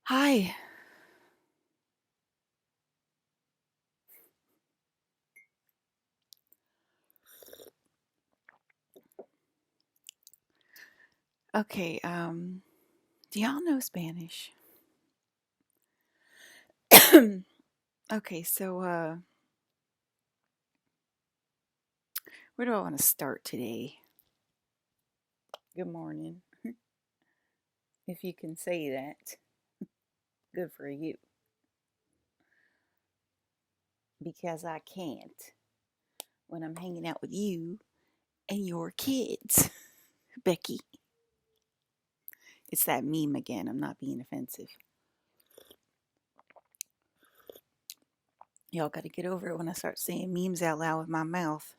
Hi. Okay, do y'all know Spanish? Okay, so where do I want to start today? Good morning. If you can say that, good for you. Because I can't when I'm hanging out with you and your kids, Becky. It's that meme again. I'm not being offensive. Y'all got to get over it when I start saying memes out loud with my mouth.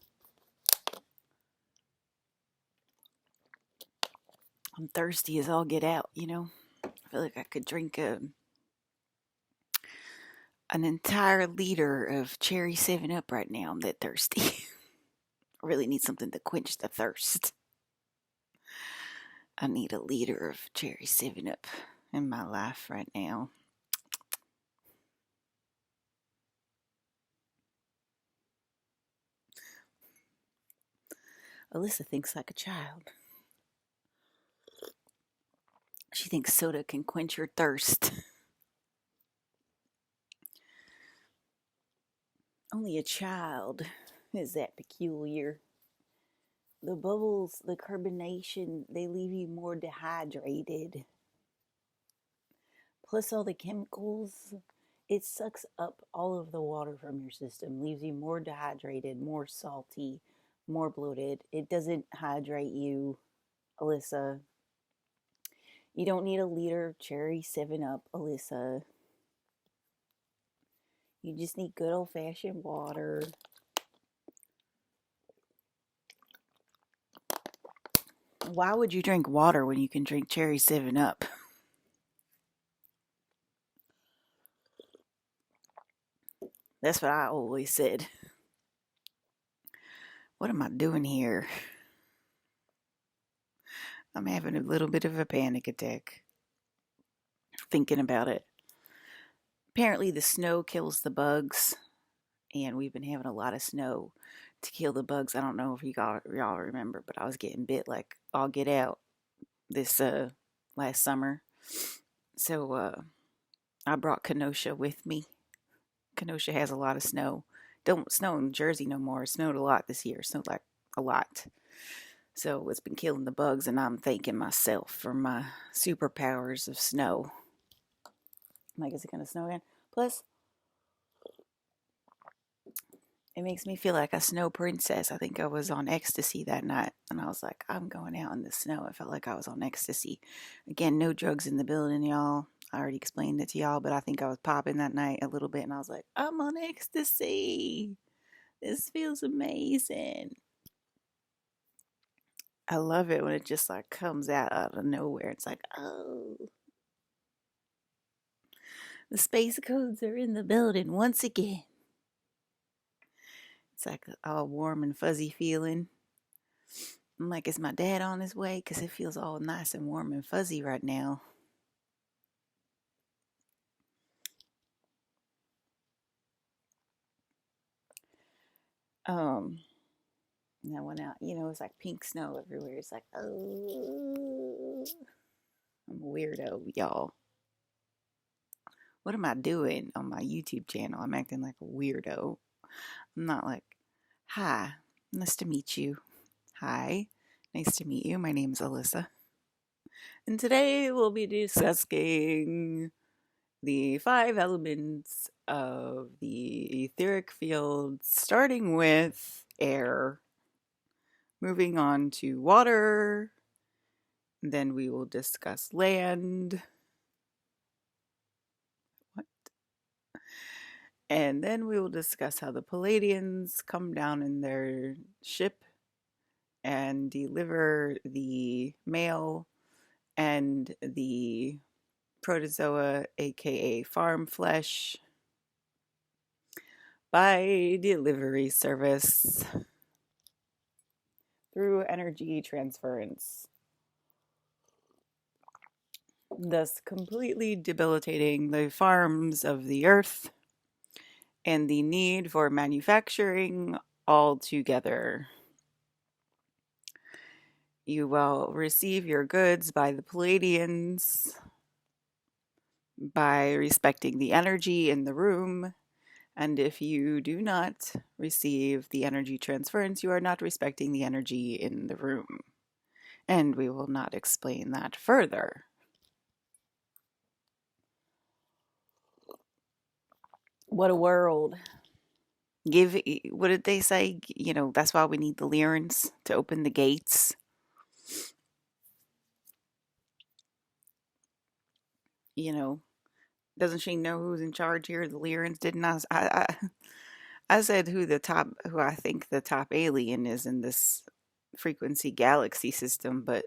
I'm thirsty as all get out, you know? I feel like I could drink an entire liter of cherry 7 Up right now. I'm that thirsty. I really need something to quench the thirst. I need a liter of cherry 7 Up in my life right now. Alyssa thinks like a child. She thinks soda can quench her thirst. Only a child is that peculiar. The bubbles, the carbonation, they leave you more dehydrated. Plus all the chemicals, it sucks up all of the water from your system, leaves you more dehydrated, more salty, more bloated. It doesn't hydrate you, Alyssa. You don't need a liter of cherry 7 Up, Alyssa. You just need good old fashioned water. Why would you drink water when you can drink cherry 7 Up? That's what I always said. What am I doing here? I'm having a little bit of a panic attack thinking about it. Apparently, the snow kills the bugs, and we've been having a lot of snow to kill the bugs. I don't know if y'all remember, but I was getting bit like all get out this last summer. So I brought Kenosha with me. Kenosha has a lot of snow. Don't snow in Jersey no more. It snowed a lot this year. It snowed like a lot. So it's been killing the bugs, and I'm thanking myself for my superpowers of snow. Like, is it going to snow again? Plus, it makes me feel like a snow princess. I think I was on ecstasy that night, and I was like, I'm going out in the snow. I felt like I was on ecstasy. Again, no drugs in the building, y'all. I already explained it to y'all, but I think I was popping that night a little bit, and I was like, I'm on ecstasy. This feels amazing. I love it when it just like comes out of nowhere. It's like, oh, the space codes are in the building once again. It's like all warm and fuzzy feeling. I'm like, is my dad on his way? Because it feels all nice and warm and fuzzy right now. Um, and I went out, it's like pink snow everywhere. It's like, oh, I'm a weirdo, y'all. What am I doing on my YouTube channel? I'm acting like a weirdo. I'm not like, hi, nice to meet you. Hi, nice to meet you. My name is Alyssa. And today we'll be discussing the 5 elements of the etheric field, starting with air, moving on to water, then we will discuss land. What? And then we will discuss how the Palladians come down in their ship and deliver the mail and the protozoa, aka farm flesh, by delivery service through energy transference. thus completely debilitating the farms of the earth and the need for manufacturing altogether. You will receive your goods by the Palladians by respecting the energy in the room. And if you do not receive the energy transference, you are not respecting the energy in the room. And we will not explain that further. What a world. What did they say? That's why we need the Lyrans to open the gates. Doesn't she know who's in charge here? The Lyrans didn't I said who I think the top alien is in this frequency galaxy system, but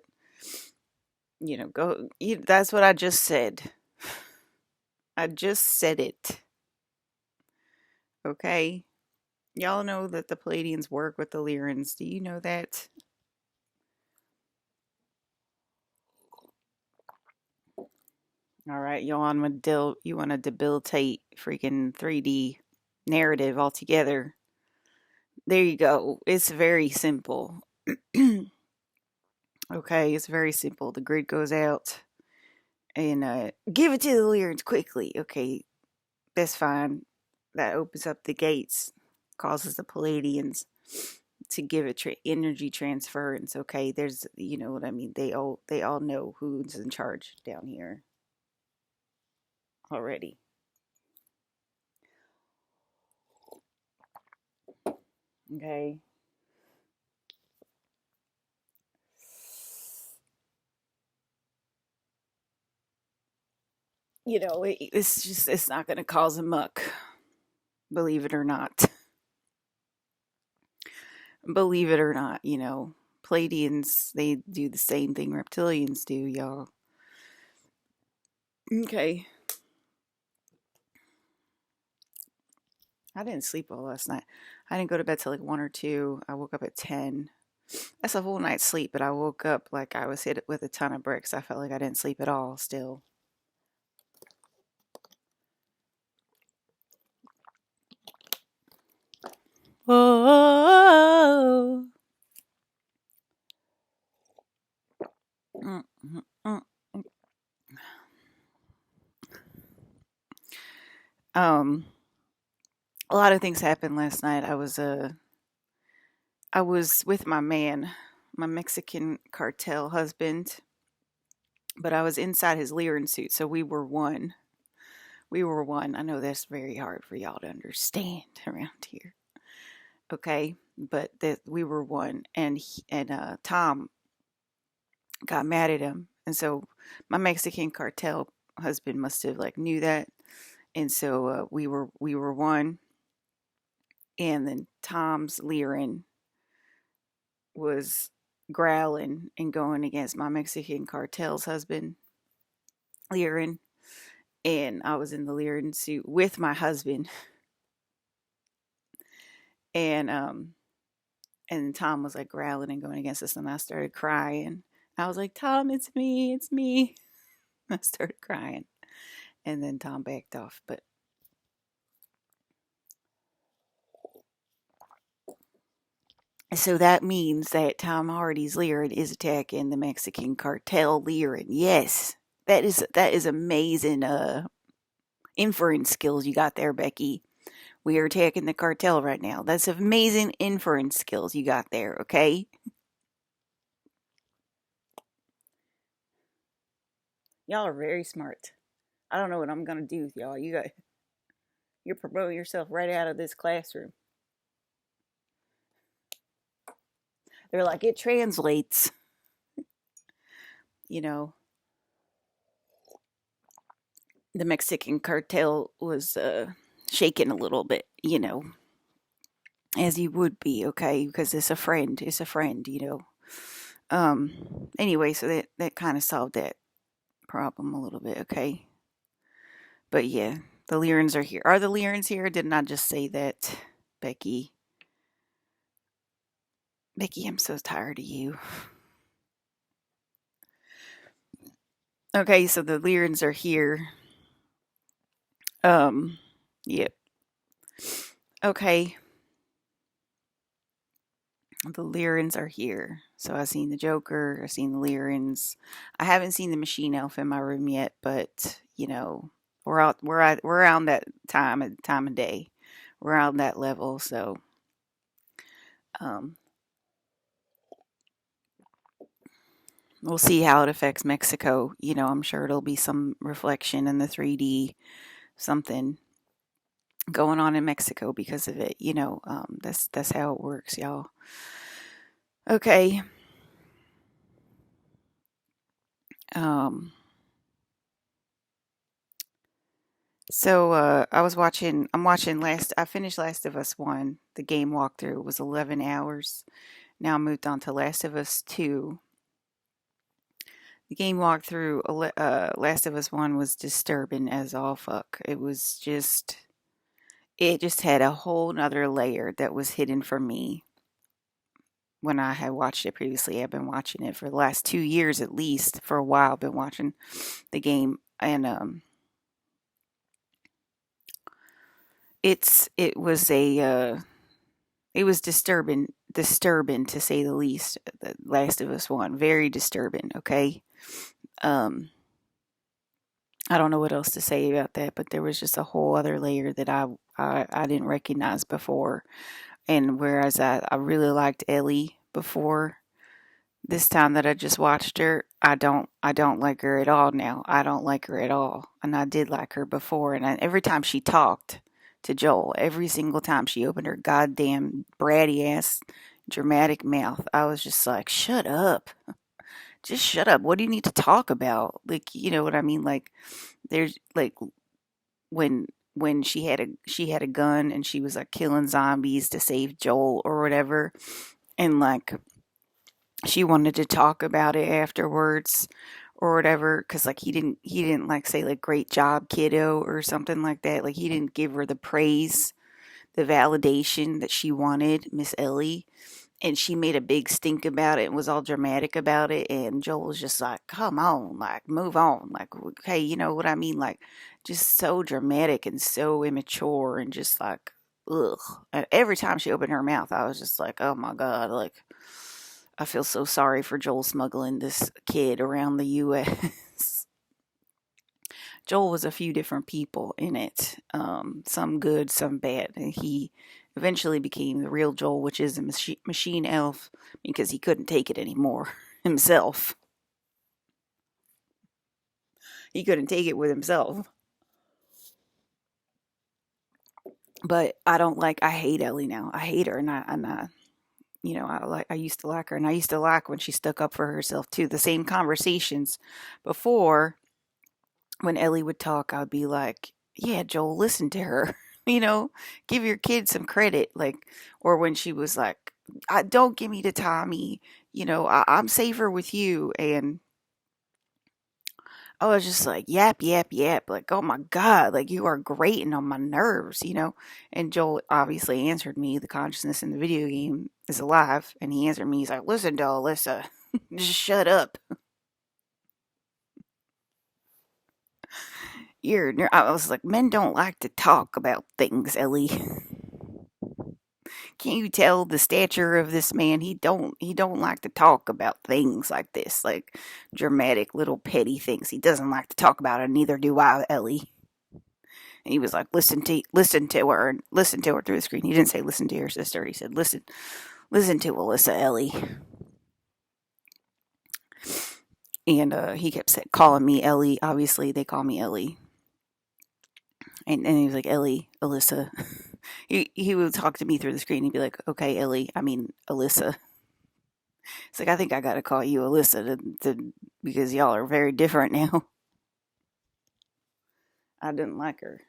that's what I just said. I just said it. Okay? Y'all know that the Palladians work with the Lyrans. Do you know that? All right, you want to debilitate freaking 3D narrative altogether. There you go. It's very simple. Okay, it's very simple. The grid goes out and give it to the Lyrans quickly. Okay, that's fine. That opens up the gates, causes the Palladians to give it energy transference. Okay, there's, you know what I mean. They all know who's in charge down here already. Okay. It's not going to cause a muck, believe it or not. Believe it or not, Palladians, they do the same thing reptilians do, y'all. Okay. I didn't sleep well last night. I didn't go to bed till like 1 or 2. I woke up at 10. That's a full night's sleep, but I woke up like I was hit with a ton of bricks. I felt like I didn't sleep at all still. Whoa. Um, a lot of things happened last night. I was with my man, my Mexican cartel husband, but I was inside his Lyran suit, so we were one. We were one. I know that's very hard for y'all to understand around here. Okay, but that we were one, and Tom got mad at him, and so my Mexican cartel husband must have like knew that, and so we were one, and then Tom's Lyran was growling and going against my Mexican cartel's husband, Lyran, and I was in the Lyran suit with my husband, and Tom was like growling and going against us, and I started crying. I was like, Tom, it's me, it's me. I started crying, and then Tom backed off. But so that means that Tom Hardy's Lyran is attacking the Mexican cartel Lyran. Yes, that is amazing. Inference skills you got there, Becky. We are attacking the cartel right now. That's amazing inference skills you got there. Okay. Y'all are very smart. I don't know what I'm gonna do with y'all. You're promoting yourself right out of this classroom. They're like, it translates. You know, the Mexican cartel was shaken a little bit, as you would be, okay, because it's a friend. It's a friend, Anyway, so that kind of solved that problem a little bit, okay. But yeah, the Lyrans are here. Are the Lyrans here? Did not just say that, Becky. Becky, I'm so tired of you. Okay, so the Lyrans are here. Um, yep. Okay, the Lyrans are here. So I've seen the Joker, I've seen the Lyrans. I haven't seen the Machine Elf in my room yet, but we're around that time of day. We're on that level, so um, we'll see how it affects Mexico. I'm sure it'll be some reflection in the 3D, something going on in Mexico because of it. That's how it works, y'all. Okay. Um, I'm watching I finished Last of Us 1. The game walkthrough was 11 hours. Now I moved on to Last of Us 2. The game walkthrough, Last of Us 1 was disturbing as all fuck. It just had a whole nother layer that was hidden from me when I had watched it previously. I've been watching it for the last 2 years at least. For a while, I've been watching the game, and it was it was disturbing to say the least. The Last of Us One, very disturbing. Okay, um, I don't know what else to say about that, but there was just a whole other layer that I didn't recognize before. And whereas I really liked Ellie before, this time that I just watched her, I don't like her at all now. I don't like her at all. And I did like her before. And every time she talked to Joel, every single time she opened her goddamn bratty ass dramatic mouth, I was just like, shut up. Just shut up. What do you need to talk about? Like, you know what I mean? Like, there's like when she had a gun and she was like killing zombies to save Joel or whatever, and like she wanted to talk about it afterwards or whatever, because like he didn't like say like great job kiddo or something like that. Like he didn't give her the praise, the validation that she wanted, Miss Ellie. And she made a big stink about it and was all dramatic about it, and Joel was just like, come on, like move on, like, okay, you know what I mean, like just so dramatic and so immature and just like, ugh. And every time she opened her mouth I was just like, oh my god, like I feel so sorry for Joel smuggling this kid around the US. Joel was a few different people in it, some good, some bad. And he eventually became the real Joel, which is a machine elf, because he couldn't take it anymore himself. He couldn't take it with himself. But I hate Ellie now. I hate her, and I used to like her, and I used to like when she stuck up for herself too. The same conversations before, when Ellie would talk, I'd be like, "Yeah, Joel, listen to her. Give your kid some credit." Like, or when she was like, "Don't give me to Tommy. I'm safer with you." And I was just like, "Yap, yap, yap." Like, oh my god, like you are grating on my nerves. And Joel obviously answered me. The consciousness in the video game is alive, and he answered me. He's like, "Listen to Alyssa, just shut up." I was like, men don't like to talk about things, Ellie. Can't you tell the stature of this man? He don't like to talk about things like this, like dramatic little petty things. He doesn't like to talk about it, neither do I, Ellie. And he was like, listen to her through the screen. He didn't say listen to your sister. He said listen to Alyssa, Ellie. And he kept calling me Ellie. Obviously, they call me Ellie. And he was like, Ellie, Alyssa. He would talk to me through the screen. He'd be like, okay, Ellie, I mean, Alyssa. It's like, I think I got to call you Alyssa because y'all are very different now. I didn't like her.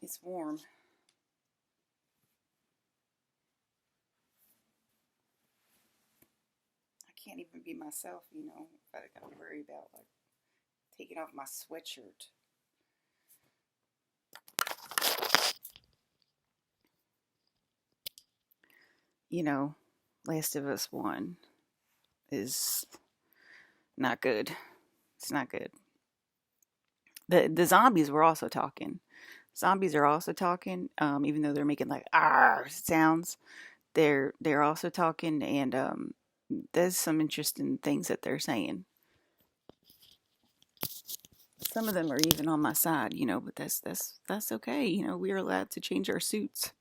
It's warm. I can't even be myself, I gotta worry about like taking off my sweatshirt. You know, Last of Us 1 is Not good. It's not good. The zombies were also talking. Zombies are also talking, even though they're making like "ah" sounds. They're also talking, and there's some interesting things that they're saying. Some of them are even on my side, but that's okay. We are allowed to change our suits.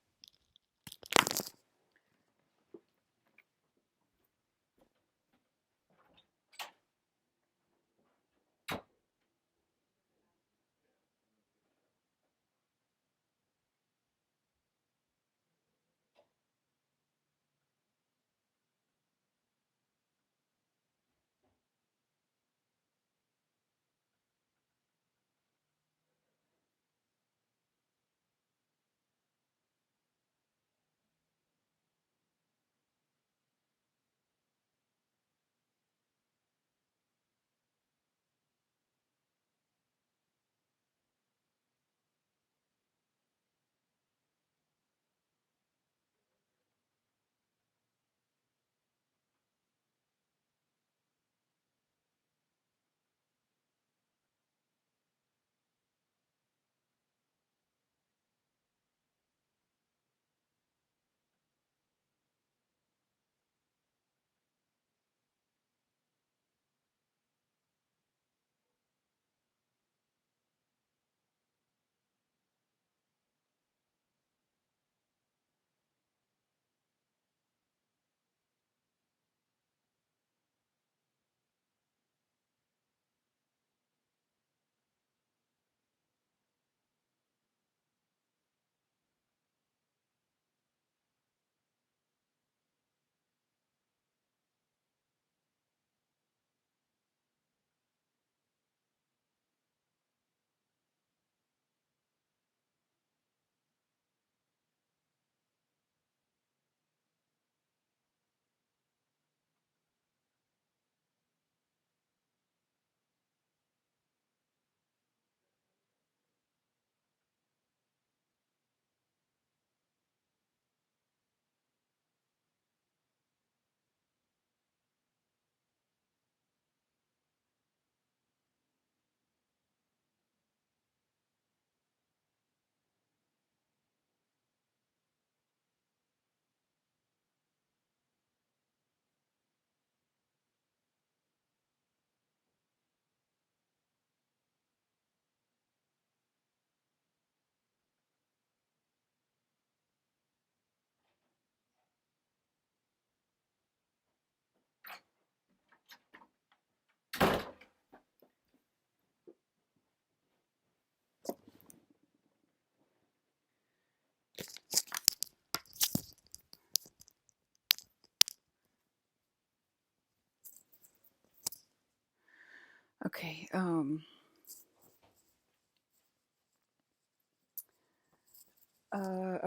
Okay. All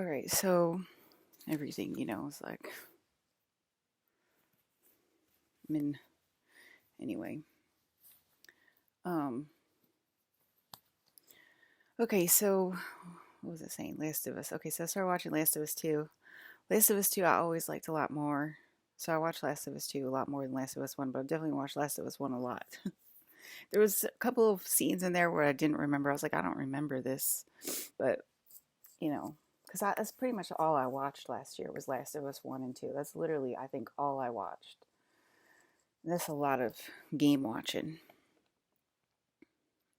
right. So everything, is like, I mean, anyway. Um. Okay. So what was it saying? Last of Us. Okay. So I started watching Last of Us 2. Last of Us 2, I always liked a lot more. So I watched Last of Us 2 a lot more than Last of Us 1, but I definitely watched Last of Us 1 a lot. There was a couple of scenes in there where I didn't remember. I was like, I don't remember this. But, because that's pretty much all I watched last year was Last of Us 1 and 2. That's literally, I think, all I watched. That's a lot of game watching.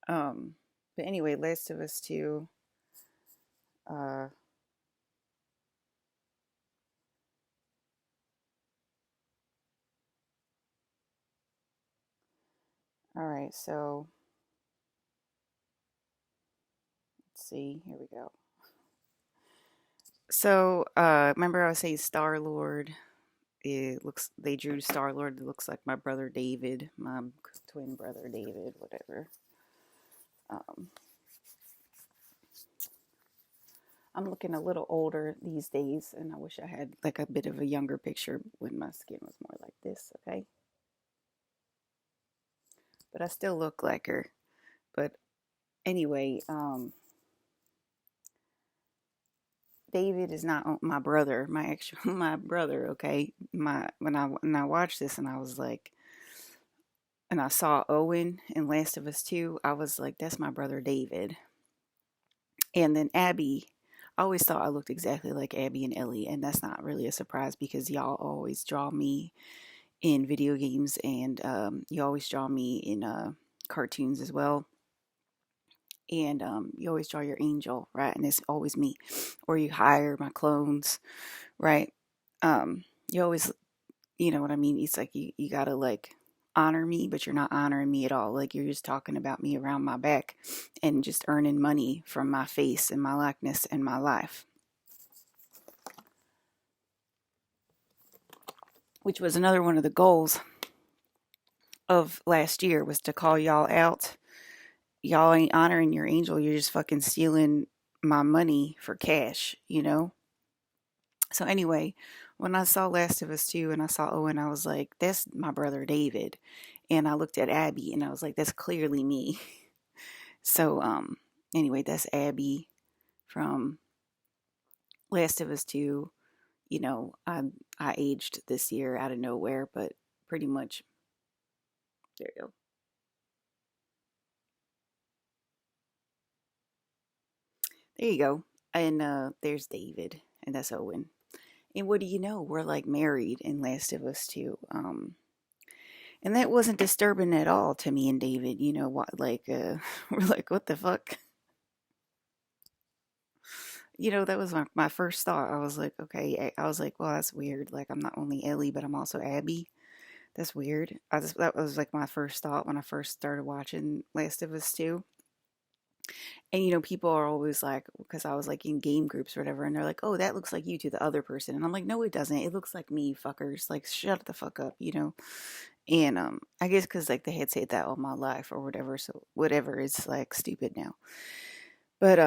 Um, but anyway, Last of Us 2. Uh, all right, so let's see. Here we go. So, remember I was saying Star Lord. They drew Star Lord. It looks like my brother David, my twin brother David, whatever. Um, I'm looking a little older these days, and I wish I had like a bit of a younger picture when my skin was more like this. Okay, but I still look like her. But anyway, David is not my brother, my actual my brother. Okay, my when I watched this, and I was like, and I saw Owen in Last of Us 2, I was like, that's my brother David. And then Abby, I always thought I looked exactly like Abby and Ellie, and that's not really a surprise because y'all always draw me in video games, and you always draw me in cartoons as well. And you always draw your angel, right? And it's always me. Or you hire my clones, right? You always, you know what I mean? It's like you gotta like honor me, but you're not honoring me at all. Like you're just talking about me around my back and just earning money from my face and my likeness and my life. Which was another one of the goals of last year, was to call y'all out. Y'all ain't honoring your angel. You're just fucking stealing my money for cash, you know? So anyway, when I saw Last of Us 2 and I saw Owen, I was like, that's my brother David. And I looked at Abby and I was like, that's clearly me. So anyway, that's Abby from Last of Us 2. You know, I aged this year out of nowhere, but pretty much there you go. There you go. And there's David, and that's Owen. And what do you know? We're like married in Last of Us 2. And that wasn't disturbing at all to me and David. You know what? Like, we're like, what the fuck? You know, that was my first thought. I was like, okay. I was like, well, that's weird. Like, I'm not only Ellie, but I'm also Abby. That's weird. That was like my first thought when I first started watching Last of Us 2. And you know, people are always like, because I was like in game groups or whatever, and they're like, "Oh, that looks like you to the other person," and I'm like, "No, it doesn't. It looks like me, fuckers. Like, shut the fuck up, you know." And I guess because like they had said that all my life or whatever, so whatever, it's like stupid now. But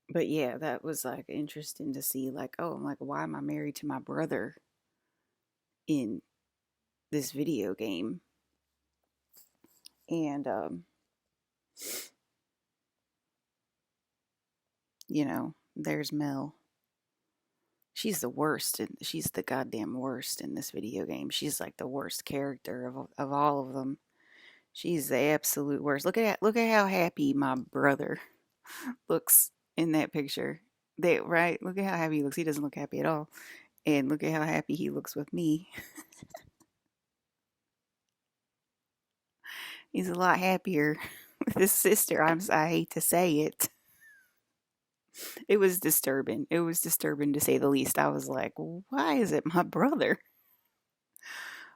but yeah, that was like interesting to see. Like, oh, I'm like, why am I married to my brother in this video game? And you know, there's Mel. She's the worst, and she's the goddamn worst in this video game. She's like the worst character of all of them. She's the absolute worst. Look at how happy my brother looks in that picture. They right? Look at how happy he looks. He doesn't look happy at all. And look at how happy he looks with me. He's a lot happier with his sister. I hate to say it. It was disturbing. It was disturbing to say the least. I was like, why is it my brother?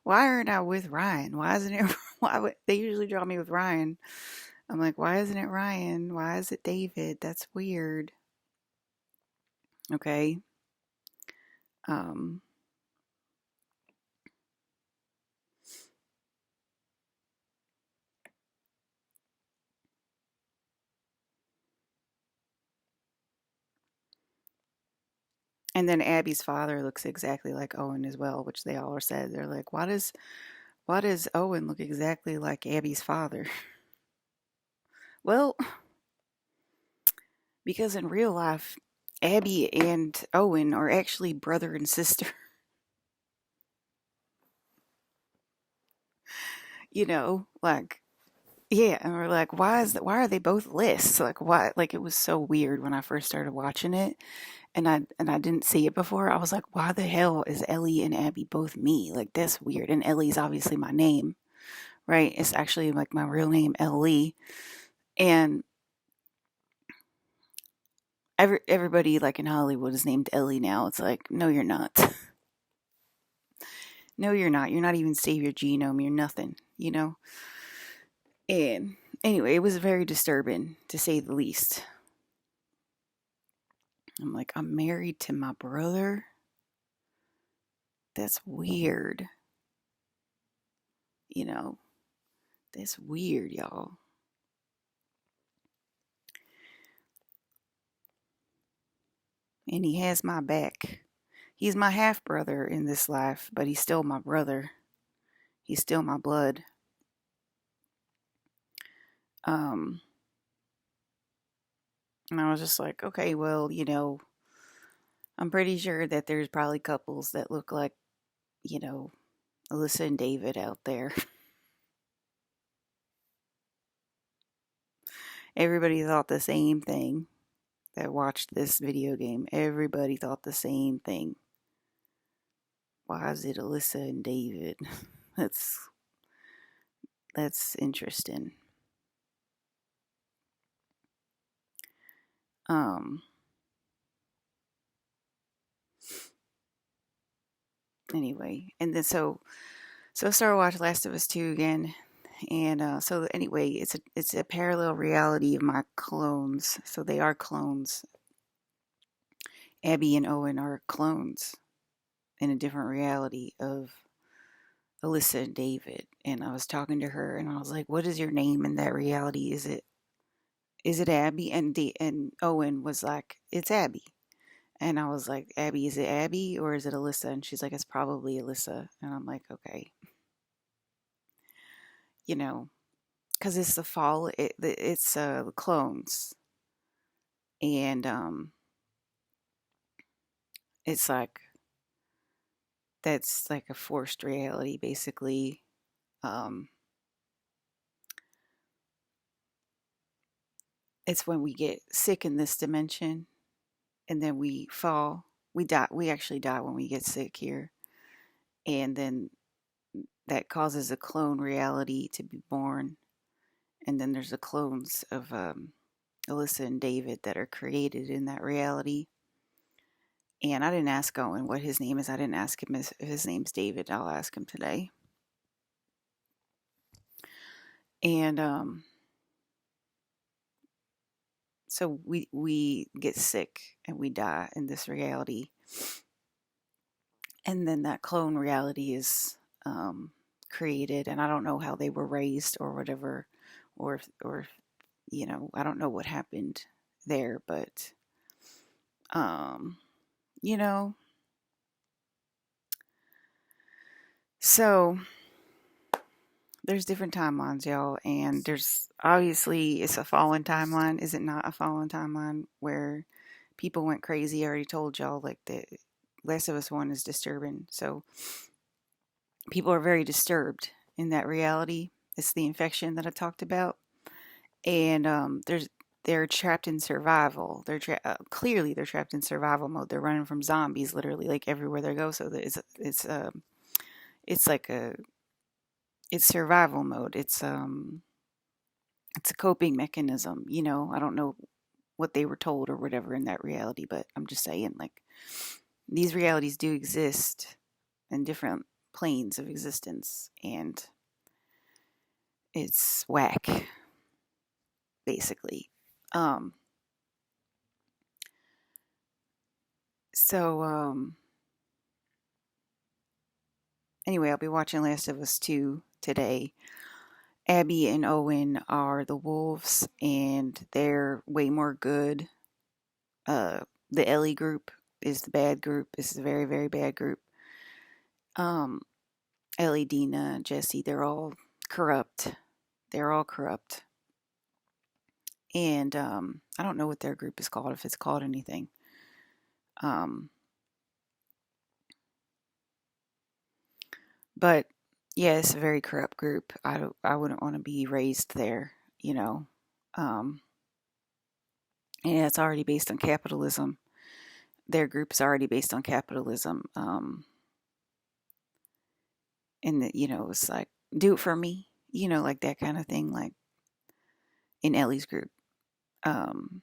Why aren't I with Ryan? Why isn't it? Why would they usually draw me with Ryan? I'm like, why isn't it Ryan? Why is it David? That's weird. Okay. Um, and then Abby's father looks exactly like Owen as well, which they all are said. They're like, why does Owen look exactly like Abby's father? Well, because in real life, Abby and Owen are actually brother and sister. You know, like yeah, and we're like, why are they both lists? Like why like it was so weird when I first started watching it and I didn't see it before. I was like, why the hell is Ellie and Abby both me? Like that's weird. And Ellie's obviously my name, right? It's actually like my real name, Ellie. And everybody like in Hollywood is named Ellie now. It's like, no, you're not. No, you're not. You're not even save your genome. You're nothing, you know? And anyway, it was very disturbing to say the least. I'm like, I'm married to my brother. That's weird. You know, that's weird, y'all. And he has my back. He's my half brother in this life, but he's still my brother. He's still my blood. Um, and I was just like, okay, well, you know, I'm pretty sure that there's probably couples that look like, you know, Alyssa and David out there. Everybody thought the same thing that watched this video game. Everybody thought the same thing. Why is it Alyssa and David? That's that's interesting. Um anyway, and then so I started watching Last of Us 2 again. And so anyway, it's a parallel reality of my clones. So they are clones. Abby and Owen are clones in a different reality of Alyssa and David. And I was talking to her and I was like, "What is your name in that reality? Is it Abby?" And Owen was like, "It's Abby." And I was like, "Abby, is it Abby or is it Alyssa?" And she's like, "It's probably Alyssa." And I'm like, "Okay." You know, because it's the fall, it's clones. And it's like, that's like a forced reality, basically. Um, it's when we get sick in this dimension and then we fall. We die. We actually die when we get sick here. And then that causes a clone reality to be born. And then there's the clones of Alyssa and David that are created in that reality. And I didn't ask Owen what his name is. I didn't ask him if his name's David. I'll ask him today. And so we get sick and we die in this reality, and then that clone reality is created. And I don't know how they were raised or whatever, or I don't know what happened there, but um, you know, so there's different timelines, y'all, and there's obviously it's a fallen timeline. Is it not a fallen timeline where people went crazy? I already told y'all, like, the Last of Us One is disturbing, so people are very disturbed in that reality. It's the infection that I talked about, and they're trapped in survival. Clearly they're trapped in survival mode. They're running from zombies literally like everywhere they go. So it's like it's survival mode. It's a coping mechanism. I don't know what they were told or whatever in that reality, but I'm just saying, like, these realities do exist in different planes of existence, and it's whack, basically. Um, so anyway, I'll be watching Last of Us 2 today. Abby and Owen are the wolves, and they're way more good. The Ellie group is the bad group. This is a very, very bad group. Um, Ellie, Dina, Jesse, they're all corrupt. They're all corrupt. And I don't know what their group is called, if it's called anything. Um, but yeah, it's a very corrupt group. I wouldn't want to be raised there, you know. Um, and it's already based on capitalism. Their group is already based on capitalism. And it's like, do it for me, like that kind of thing, like in Ellie's group. Um,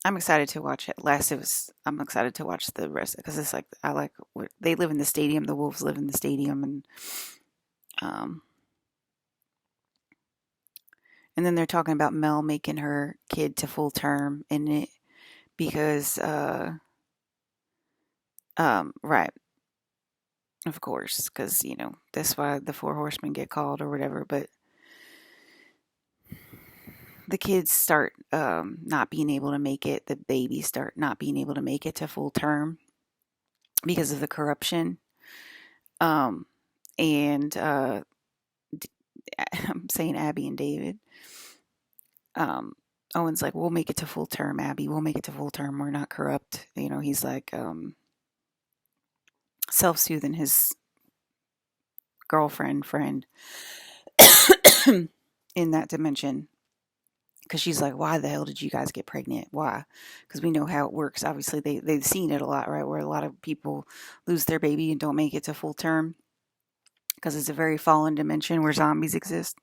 I'm excited to watch it. Last of Us. I'm excited to watch the rest because it's like I like what they live in the stadium. The wolves live in the stadium, um, and then they're talking about Mel making her kid to full term in it because, right, of course, because that's why the four horsemen get called or whatever. But the kids start not being able to make it. The babies start not being able to make it to full term because of the corruption. Um, and I'm saying Abby and David. Um, Owen's like, we'll make it to full term, Abby. We'll make it to full term. We're not corrupt. He's like, self-soothing his girlfriend friend in that dimension, because she's like, why the hell did you guys get pregnant? Why? Because we know how it works. Obviously they've seen it a lot, right, where a lot of people lose their baby and don't make it to full term, because it's a very fallen dimension where zombies exist.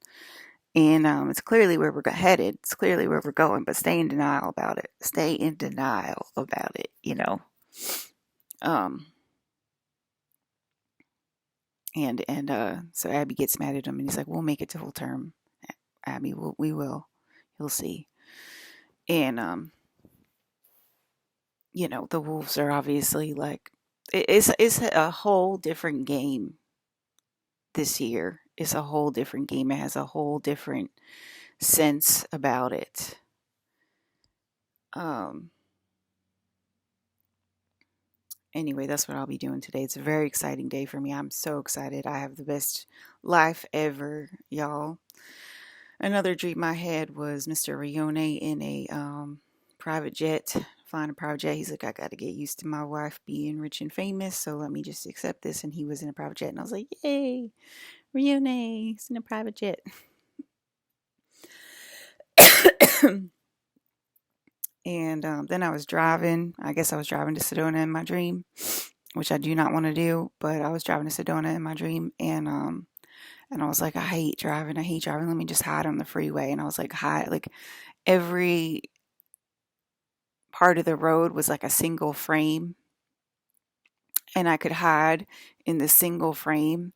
And it's clearly where we're headed. It's clearly where we're going, but stay in denial about it. Stay in denial about it, um and so Abby gets mad at him, and he's like, we'll make it to full term, Abby. We will. You'll see. And the wolves are obviously like, it's a whole different game this year. It's a whole different game. It has a whole different sense about it. Um anyway, that's what I'll be doing today. It's a very exciting day for me. I'm so excited. I have the best life ever, y'all. Another dream I had was Mr. Rione in a private jet, flying a private jet. He's like, I got to get used to my wife being rich and famous, so let me just accept this. And he was in a private jet, and I was like, yay, Rione, he's in a private jet. And then I was driving. I guess I was driving to Sedona in my dream, which I do not want to do, but I was driving to Sedona in my dream, and I was like, I hate driving. I hate driving. Let me just hide on the freeway. And I was like, hide. Like every part of the road was like a single frame, and I could hide in the single frame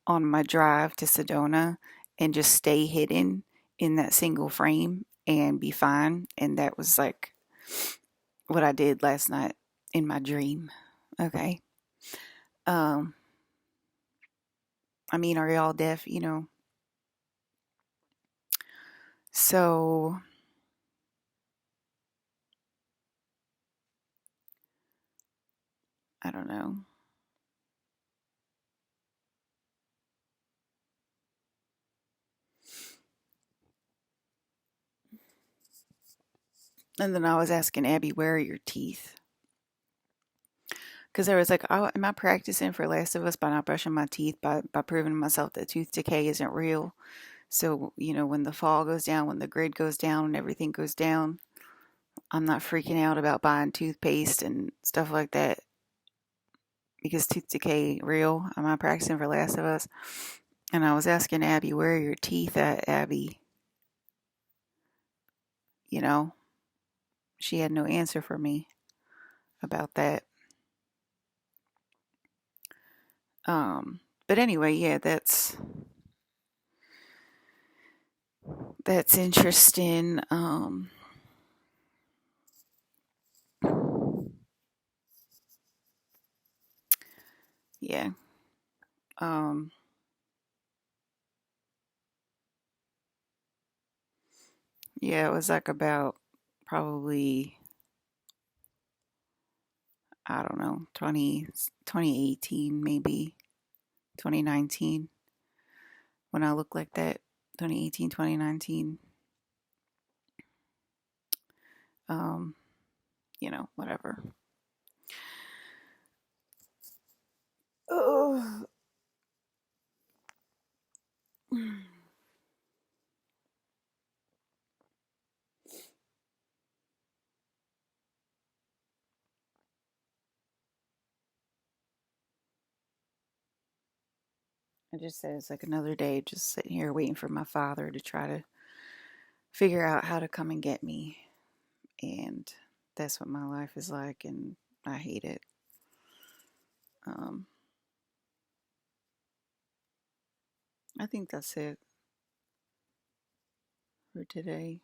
on my drive to Sedona and just stay hidden in that single frame and be fine. And that was like what I did last night in my dream. Okay. Um, I mean, are y'all deaf? So I don't know. And then I was asking Abby, where are your teeth? Because I was like, oh, am I practicing for Last of Us by not brushing my teeth, by proving to myself that tooth decay isn't real? So, when the fall goes down, when the grid goes down, and everything goes down, I'm not freaking out about buying toothpaste and stuff like that, because tooth decay ain't real. Am I practicing for Last of Us? And I was asking Abby, where are your teeth at, Abby? You know, she had no answer for me about that. But anyway, yeah, that's interesting. Yeah. Um, yeah, it was like about probably, I don't know, 2018, maybe 2019, when I look like that. 2018, 2019. Um, whatever. Oh. I just said it's like another day just sitting here waiting for my father to try to figure out how to come and get me. And that's what my life is like, and I hate it. Um, I think that's it for today.